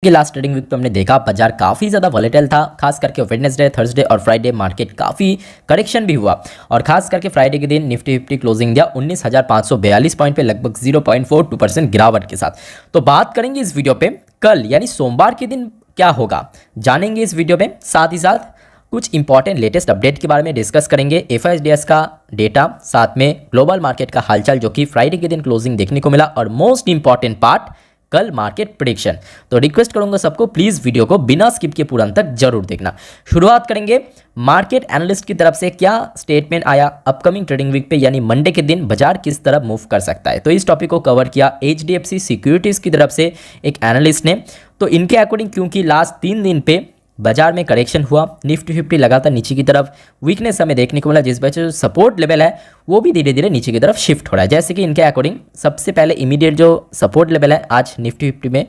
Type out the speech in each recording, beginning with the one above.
कि last trading week पे हमने देखा बाजार काफ़ी ज़्यादा वॉलेटाइल था, खास करके वेडनेसडे, थर्सडे और फ्राइडे मार्केट काफ़ी करेक्शन भी हुआ और खास करके फ्राइडे के दिन निफ्टी 50 क्लोजिंग दिया 19,542 पॉइंट पे लगभग 0.42% गिरावट के साथ। तो बात करेंगे इस वीडियो पे कल यानी सोमवार के दिन क्या होगा, जानेंगे इस वीडियो में। साथ ही साथ कुछ इंपॉर्टेंट लेटेस्ट अपडेट के बारे में डिस्कस करेंगे, एफआईएसडीएस का डेटा, साथ में ग्लोबल मार्केट का हालचाल जो कि फ्राइडे के दिन क्लोजिंग देखने को मिला और मोस्ट इंपॉर्टेंट पार्ट कल मार्केट प्रेडिक्शन। तो रिक्वेस्ट करूंगा सबको प्लीज वीडियो को बिना स्किप के पूरा अंत तक जरूर देखना। शुरुआत करेंगे मार्केट एनालिस्ट की तरफ से क्या स्टेटमेंट आया अपकमिंग ट्रेडिंग वीक पे यानी मंडे के दिन बाजार किस तरफ मूव कर सकता है। तो इस टॉपिक को कवर किया एचडीएफसी सिक्योरिटीज की तरफ से एक एनालिस्ट ने। तो इनके अकॉर्डिंग क्योंकि लास्ट 3 दिन पे बाजार में करेक्शन हुआ, निफ्टी 50 लगातार नीचे की तरफ वीकनेस हमें देखने को मिला, जिस वजह से जो सपोर्ट लेवल है वो भी धीरे धीरे नीचे की तरफ शिफ्ट हो रहा है। जैसे कि इनके अकॉर्डिंग सबसे पहले इमीडिएट जो सपोर्ट लेवल है आज निफ्टी 50 में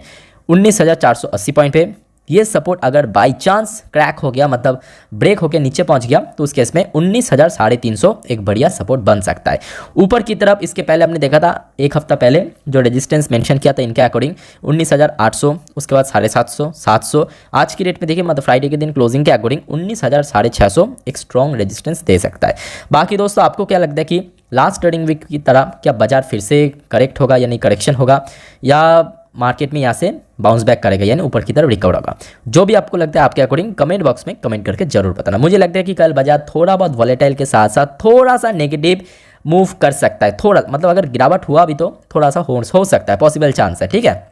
19,480 पॉइंट पे, ये सपोर्ट अगर बाई चांस क्रैक हो गया मतलब ब्रेक होकर नीचे पहुंच गया तो उस केस में 19,350 एक बढ़िया सपोर्ट बन सकता है। ऊपर की तरफ इसके पहले हमने देखा था एक हफ्ता पहले जो रेजिस्टेंस मेंशन किया था इनके अकॉर्डिंग 19,800, उसके बाद 750, 700। आज की डेट में देखिए मतलब फ्राइडे के दिन क्लोजिंग के अकॉर्डिंग 19,650 एक स्ट्रॉन्ग रेजिस्टेंस दे सकता है। बाकी दोस्तों आपको क्या लगता है कि लास्ट ट्रेडिंग वीक की तरह क्या बाजार फिर से करेक्ट होगा यानी करेक्शन होगा या मार्केट में यहाँ से बाउंस बैक करेगा यानी ऊपर की तरफ रिकवर होगा? जो भी आपको लगता है आपके अकॉर्डिंग कमेंट बॉक्स में कमेंट करके जरूर बताना। मुझे लगता है कि कल बाजार थोड़ा बहुत वॉलेटाइल के साथ साथ थोड़ा सा नेगेटिव मूव कर सकता है, थोड़ा मतलब अगर गिरावट हुआ भी तो थोड़ा सा हो सकता है, पॉसिबल चांस है। ठीक है,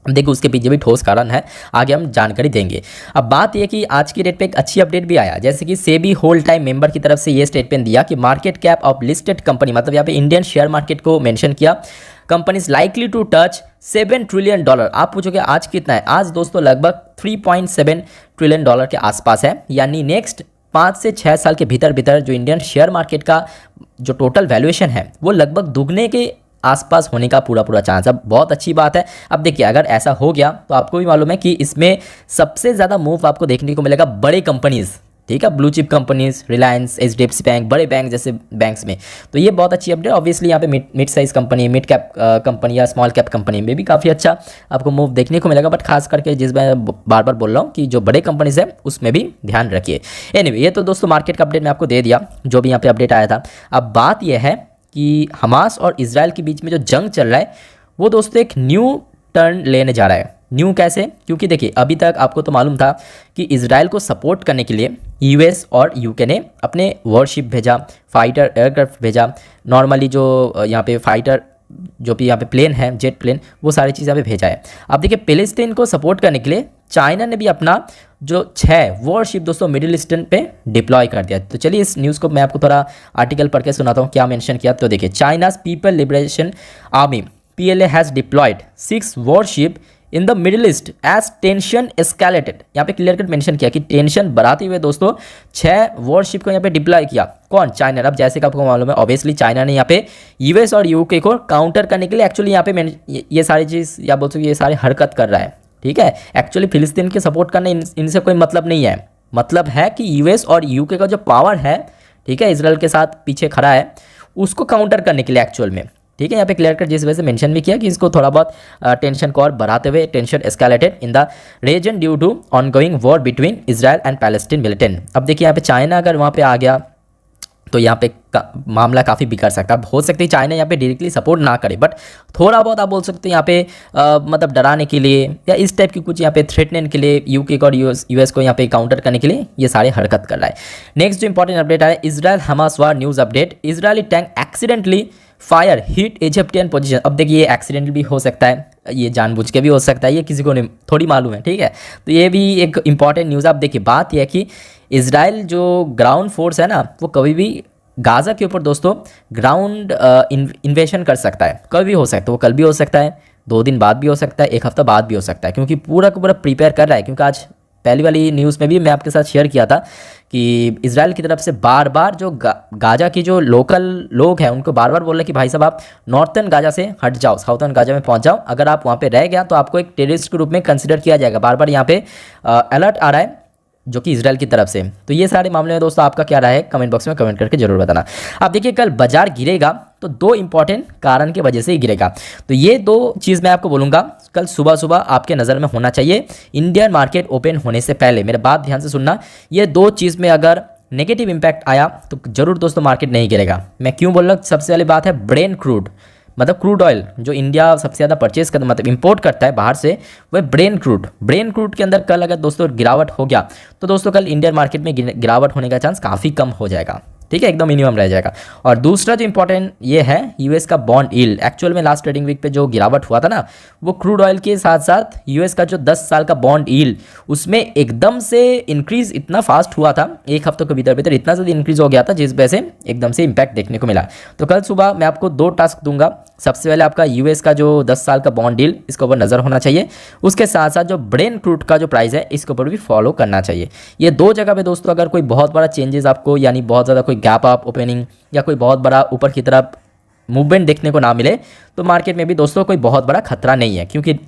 देखो उसके पीछे भी ठोस कारण है, आगे हम जानकारी देंगे। अब बात यह कि आज की डेट पे एक अच्छी अपडेट भी आया, जैसे कि सेबी होल टाइम मेंबर की तरफ से ये स्टेटमेंट दिया कि market cap of listed company, मतलब यहाँ पे इंडियन शेयर मार्केट को मेंशन किया, companies likely to touch $7 trillion. आप पूछोगे आज कितना है? आज दोस्तों लगभग $3.7 ट्रिलियन के आसपास है, यानी नेक्स्ट 5 से 6 साल के भीतर भीतर जो इंडियन शेयर मार्केट का जो टोटल वैल्यूएशन है वो लगभग दुगने के आसपास होने का पूरा चांस है। बहुत अच्छी बात है। अब देखिए अगर ऐसा हो गया तो आपको भी मालूम है कि इसमें सबसे ज़्यादा मूव आपको देखने को मिलेगा बड़े कंपनीज़, ठीक है, blue chip companies, Reliance, HDFC bank, बड़े बैंक जैसे बैंक्स में। तो ये बहुत अच्छी अपडेट। ऑब्वियसली यहाँ पे mid size company, mid cap company या स्मॉल कैप कंपनी में भी काफ़ी अच्छा आपको मूव देखने को मिलेगा, बट खास करके जिस मैं बार बार बोल रहा हूँ कि जो बड़े कंपनीज है उसमें भी ध्यान रखिए। एनीवे ये तो दोस्तों मार्केट का अपडेट मैं आपको दे दिया जो भी यहाँ पे अपडेट आया था। अब बात यह है कि हमास और इजराइल के बीच में जो जंग चल रहा है वो दोस्तों एक न्यू टर्न लेने जा रहा है। न्यू कैसे? क्योंकि देखिए अभी तक आपको तो मालूम था कि इजराइल को सपोर्ट करने के लिए यूएस और यूके ने अपने वॉरशिप भेजा, फाइटर एयरक्राफ्ट भेजा, नॉर्मली जो यहाँ पे फाइटर जो भी यहाँ पे प्लेन है, जेट प्लेन, वो सारी चीज़ यहाँ पे भेजा है। अब देखिए पैलेस्टीन को सपोर्ट करने के लिए चाइना ने भी अपना जो 6 वॉरशिप दोस्तों मिडिल ईस्टर्न पे डिप्लॉय कर दिया। तो चलिए इस न्यूज़ को मैं आपको थोड़ा आर्टिकल पढ़ के सुनाता हूँ क्या मेंशन किया। तो देखिए China's people liberation army PLA has deployed 6 warship in the Middle East as tension escalated. यहाँ पे क्लियर कट मेंशन किया कि टेंशन बढ़ाते हुए दोस्तों 6 वॉरशिप को यहाँ पे डिप्लॉय किया। कौन? चाइना। अब जैसे कि आपको मालूम है ऑब्वियसली चाइना ने यहाँ पे यूएस और यूके को काउंटर करने के लिए एक्चुअली यहाँ पे ये सारी चीज़ या बोल सकते ये सारी हरकत कर रहा है। ठीक है, एक्चुअली फिलिस्तीन के सपोर्ट करने इनसे कोई मतलब नहीं है। मतलब है कि यूएस और यूके का जो पावर है, ठीक है, इजराइल के साथ पीछे खड़ा है, उसको काउंटर करने के लिए एक्चुअल में। ठीक है, यहाँ पे क्लियर कट जिस वजह से मेंशन भी किया कि इसको थोड़ा बहुत टेंशन को और बढ़ाते हुए tension escalated in the region due to ongoing war between Israel and Palestine militant. अब देखिए यहाँ पे चाइना अगर वहाँ पे आ गया तो यहाँ पे मामला काफ़ी बिगड़ सकता है। हो सकता है चाइना यहाँ पे डायरेक्टली सपोर्ट ना करे, बट थोड़ा बहुत आप बोल सकते हैं यहाँ पे मतलब डराने के लिए या इस टाइप की कुछ यहाँ पे थ्रेटने के लिए यूके और यूएस को यहाँ पे काउंटर करने के लिए ये सारे हरकत कर रहा है। नेक्स्ट जो इंपॉर्टेंट अपडेट है Israel Hamas war news update, Israeli tank accidentally fire hit Egyptian position. अब देखिए ये एक्सीडेंटल भी हो सकता है, ये जानबूझ के भी हो सकता है, ये किसी को नहीं थोड़ी मालूम है। ठीक है, तो ये भी एक इंपॉर्टेंट न्यूज़। आप देखिए बात यह है कि इजराइल जो ग्राउंड फोर्स है ना वो कभी भी गाज़ा के ऊपर दोस्तों ग्राउंड इन्वेशन कर सकता है, कभी भी हो सकता है। वो कल भी हो सकता है, 2 दिन बाद भी हो सकता है, 1 हफ्ता बाद भी हो सकता है, क्योंकि पूरा का पूरा प्रिपेयर कर रहा है। क्योंकि आज पहली वाली न्यूज़ में भी मैं आपके साथ शेयर किया था कि इजराइल की तरफ से बार बार जो गाजा की जो लोकल लोग हैं उनको बार बार बोल रहे हैं कि भाई साहब आप नॉर्थर्न गाजा से हट जाओ, साउथर्न गाजा में पहुंच जाओ। अगर आप वहां पे रह गया तो आपको एक टेररिस्ट के रूप में कंसिडर किया जाएगा। बार बार यहाँ पे अलर्ट आ रहा है जो कि इजराइल की तरफ से। तो ये सारे मामले में दोस्तों आपका क्या रहा है कमेंट बॉक्स में कमेंट करके जरूर बताना। अब देखिए कल बाजार गिरेगा तो दो इंपॉर्टेंट कारण की वजह से ही गिरेगा। तो ये दो चीज़ मैं आपको बोलूँगा कल सुबह सुबह आपके नज़र में होना चाहिए इंडियन मार्केट ओपन होने से पहले। मेरे बात ध्यान से सुनना, ये दो चीज़ में अगर नेगेटिव इंपैक्ट आया तो जरूर दोस्तों मार्केट नहीं गिरेगा। मैं क्यों बोल रहा हूँ, सबसे पहली बात है ब्रेन क्रूड, मतलब क्रूड ऑयल जो इंडिया सबसे ज़्यादा परचेज करता मतलब इंपोर्ट करता है बाहर से, वह ब्रेन क्रूड के अंदर कल अगर दोस्तों गिरावट हो गया तो दोस्तों कल इंडियन मार्केट में गिरावट होने का चांस काफ़ी कम हो जाएगा। ठीक है, एकदम मिनिमम रह जाएगा। और दूसरा जो इंपॉर्टेंट ये है यूएस का बॉन्ड यील्ड। एक्चुअल में लास्ट ट्रेडिंग वीक पे जो गिरावट हुआ था ना, वो क्रूड ऑयल के साथ साथ यूएस का जो 10 साल का बॉन्ड यील्ड उसमें एकदम से इंक्रीज इतना फास्ट हुआ था, एक हफ्तों के भीतर भीतर इतना ज़्यादा इंक्रीज हो गया था, जिस वजह से एकदम से इंपैक्ट देखने को मिला। तो कल सुबह मैं आपको दो टास्क दूंगा। सबसे पहले आपका यूएस का जो 10 साल का बॉन्ड डील, इसके ऊपर नज़र होना चाहिए। उसके साथ साथ जो ब्रेन क्रूड का जो प्राइस है इसके ऊपर भी फॉलो करना चाहिए। ये दो जगह पे दोस्तों अगर कोई बहुत बड़ा चेंजेस आपको, यानी बहुत ज़्यादा कोई गैप अप ओपनिंग या कोई बहुत बड़ा ऊपर की तरफ मूवमेंट देखने को ना मिले तो मार्केट में भी दोस्तों कोई बहुत बड़ा खतरा नहीं है, क्योंकि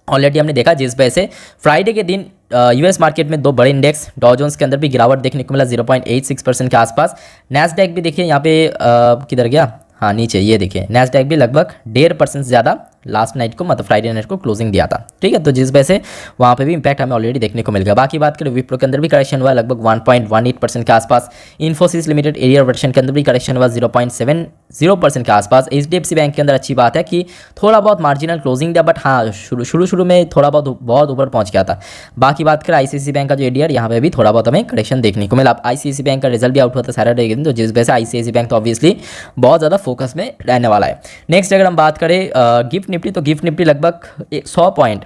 ऑलरेडी हमने देखा जिस वजह से फ्राइडे के दिन यूएस मार्केट में दो बड़े इंडेक्स डॉ जोन्स के अंदर भी गिरावट देखने को मिला 0.86% के आसपास। नैस्डैक भी देखिए यहाँ पे किधर गया, हाँ नीचे, ये देखिए नैस्डैक भी लगभग 1.5% ज़्यादा लास्ट नाइट को, मतलब फ्राइडे नाइट को क्लोजिंग दिया था। ठीक है, तो जिस वजह से वहाँ पे भी इंपैक्ट हमें ऑलरेडी देखने को मिल गया। बाकी बात करें विप्रो के अंदर भी करेक्शन हुआ लगभग 1.18% के आसपास। इन्फोसिस लिमिटेड एरियर वर्शन के अंदर भी करेक्शन हुआ 0.70% के आसपास। एचडीएफसी बैंक के अंदर अच्छी बात है कि थोड़ा बहुत मार्जिनल क्लोजिंग दिया, बट हाँ शुरू में थोड़ा बहुत ऊपर पहुँच गया था। बाकी बात करें आईसीआईसी बैंक का जो एडीआर, यहाँ पे भी थोड़ा बहुत हमें करेक्शन देखने को मिला। आईसीआईसी बैंक का रिजल्ट भी आउट हुआ था सैटरडे के दिन, तो जिस वजह से आईसीआईसी बैंक तो ऑब्वियसली बहुत ज़्यादा फोकस में रहने वाला है। नेक्स्ट अगर हम बात करें गिफ्ट निफ्टी, तो गिफ्ट निफ्टी लगभग 100 पॉइंट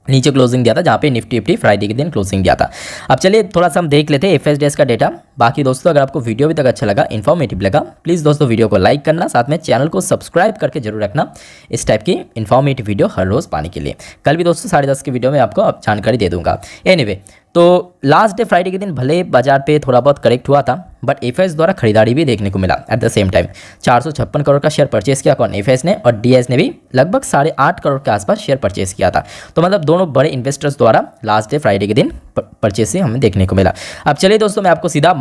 नीचे क्लोजिंग दिया था, जहाँ पे निफ्टी फ्राइडे के दिन क्लोजिंग दिया था। अब चलिए थोड़ा सा हम देख लेते हैं एफएसडीएस का डेटा। बाकी दोस्तों अगर आपको वीडियो अभी तक अच्छा लगा, इन्फॉर्मेटिव लगा, प्लीज़ दोस्तों वीडियो को लाइक करना, साथ में चैनल को सब्सक्राइब करके जरूर रखना इस टाइप की इन्फॉर्मेटिव वीडियो हर रोज़ पाने के लिए। कल भी दोस्तों 10:30 की वीडियो में आपको जानकारी दे दूंगा। एनीवे, तो लास्ट डे फ्राइडे के दिन भले बाजार पे थोड़ा बहुत करेक्ट हुआ था, बट एफएस द्वारा खरीदारी भी देखने को मिला। At the same time 456 crore का शेयर परचेस किया कौन, एफएस ने, और डीएस ने भी लगभग 8.5 करोड़ के आसपास शेयर परचेस किया था। तो मतलब दोनों बड़े इन्वेस्टर्स द्वारा लास्ट डे फ्राइडे के दिन परचेसिंग हमें देखने को मिला। अब चलिए दोस्तों मैं आपको सीधा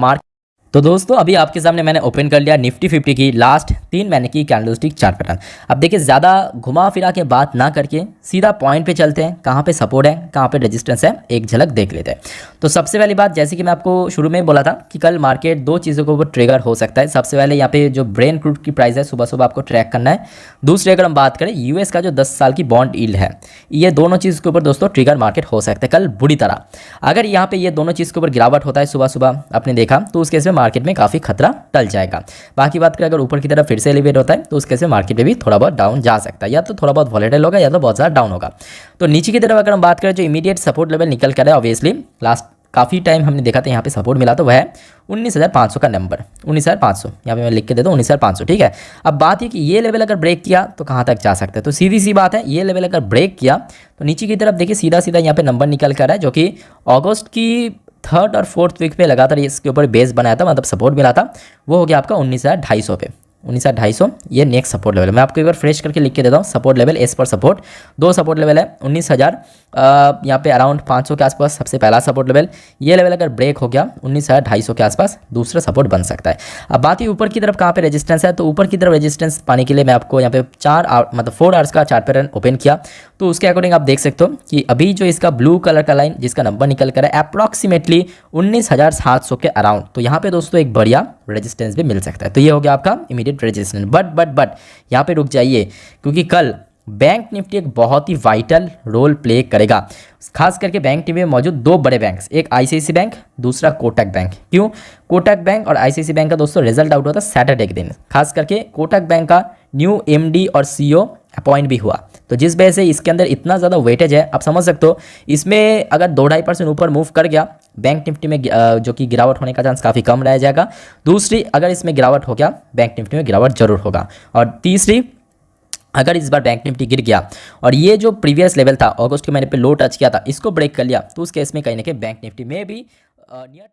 तो दोस्तों अभी आपके सामने मैंने ओपन कर लिया निफ्टी 50 की लास्ट 3 महीने की कैंडलस्टिक चार्ट पैटर्न। अब देखिए ज़्यादा घुमा फिरा के बात ना करके सीधा पॉइंट पे चलते हैं, कहाँ पे सपोर्ट है कहाँ पे रेजिस्टेंस है एक झलक देख लेते हैं। तो सबसे पहली बात, जैसे कि मैं आपको शुरू में बोला था कि कल मार्केट दो चीज़ों के ऊपर ट्रिगर हो सकता है। सबसे पहले यहाँ पे जो ब्रेन क्रूड की प्राइस है सुबह सुबह आपको ट्रैक करना है। दूसरी अगर हम बात करें यूएस का जो 10 साल की बॉन्ड यील्ड है, ये दोनों चीज़ के ऊपर दोस्तों ट्रिगर मार्केट हो सकता है कल बुरी तरह। अगर यहाँ पे ये दोनों चीज़ के ऊपर गिरावट होता है सुबह सुबह आपने देखा, तो उस केस में मार्केट में काफ़ी खतरा टल जाएगा। बाकी बात करें अगर ऊपर की तरफ फिर से एलिवेट होता है तो उसके से मार्केट में भी थोड़ा बहुत डाउन जा सकता है, या तो थोड़ा बहुत वॉलेटाइल होगा या तो बहुत ज़्यादा डाउन होगा। तो नीचे की तरफ अगर हम बात करें जो इमीडिएट सपोर्ट लेवल निकल कर है, ऑब्वियसली लास्ट काफ़ी टाइम हमने देखा था यहाँ पे सपोर्ट मिला, तो वह है 19,500 का नंबर, 19,500 यहाँ पे मैं लिख के देता हूँ 19,500। ठीक है, अब बात है कि ये लेवल अगर ब्रेक किया तो कहाँ तक जा सकता है। तो सीधी सी बात है, ये लेवल अगर ब्रेक किया तो नीचे की तरफ देखिए सीधा सीधा यहाँ पे नंबर निकल कर है, जो कि अगस्त की 3rd और 4th वीक पे लगातार इसके ऊपर बेस बनाया था, मतलब सपोर्ट मिला था, वो हो गया आपका 19,250 पे। 19,250 ये नेक्स्ट सपोर्ट लेवल है। मैं आपको एक बार फ्रेश करके लिख के देता हूँ सपोर्ट लेवल, एस पर सपोर्ट दो सपोर्ट लेवल है। 19,000 यहाँ पे अराउंड 500 के आसपास सबसे पहला सपोर्ट लेवल, ये लेवल अगर ब्रेक हो गया 19,250 के आसपास दूसरा सपोर्ट बन सकता है। अब बात ही ऊपर की तरफ कहाँ पे रेजिस्टेंस है, तो ऊपर की तरफ रेजिस्टेंस पाने के लिए मैं आपको यहाँ पे 4 आवर्स का चार्ट पैटर्न ओपन किया, तो उसके अकॉर्डिंग आप देख सकते हो कि अभी जो इसका ब्लू कलर का लाइन जिसका नंबर निकल कर है अप्रॉक्सीमेटली 19,700 के अराउंड, तो यहाँ पे दोस्तों एक बढ़िया रेजिस्टेंस भी मिल सकता है। तो ये हो गया आपका इमीडिएट रेजिस्टेंस। बट यहाँ पे रुक जाइए, क्योंकि कल बैंक निफ्टी एक बहुत ही वाइटल रोल प्ले करेगा। खास करके बैंक निफ्टी में मौजूद दो बड़े बैंक्स, एक आईसीआईसी बैंक दूसरा कोटक बैंक। क्यों, कोटक बैंक और आईसीआईसी बैंक का दोस्तों रिजल्ट आउट हुआ था सैटरडे के दिन। खास करके कोटक बैंक का न्यू एमडी और सीईओ अपॉइंट भी हुआ, तो जिस वजह से इसके अंदर इतना ज़्यादा वेटेज है, आप समझ सकते हो इसमें अगर 2-2.5% ऊपर मूव कर गया बैंक निफ्टी में जो कि गिरावट होने का चांस काफ़ी कम रह जाएगा। दूसरी, अगर इसमें गिरावट हो गया बैंक निफ्टी में गिरावट जरूर होगा। और तीसरी, अगर इस बार बैंक निफ्टी गिर गया और ये जो प्रीवियस लेवल था अगस्त के महीने पे लो टच किया था, इसको ब्रेक कर लिया, तो उस केस में कहीं ना कहीं बैंक निफ्टी में भी नियर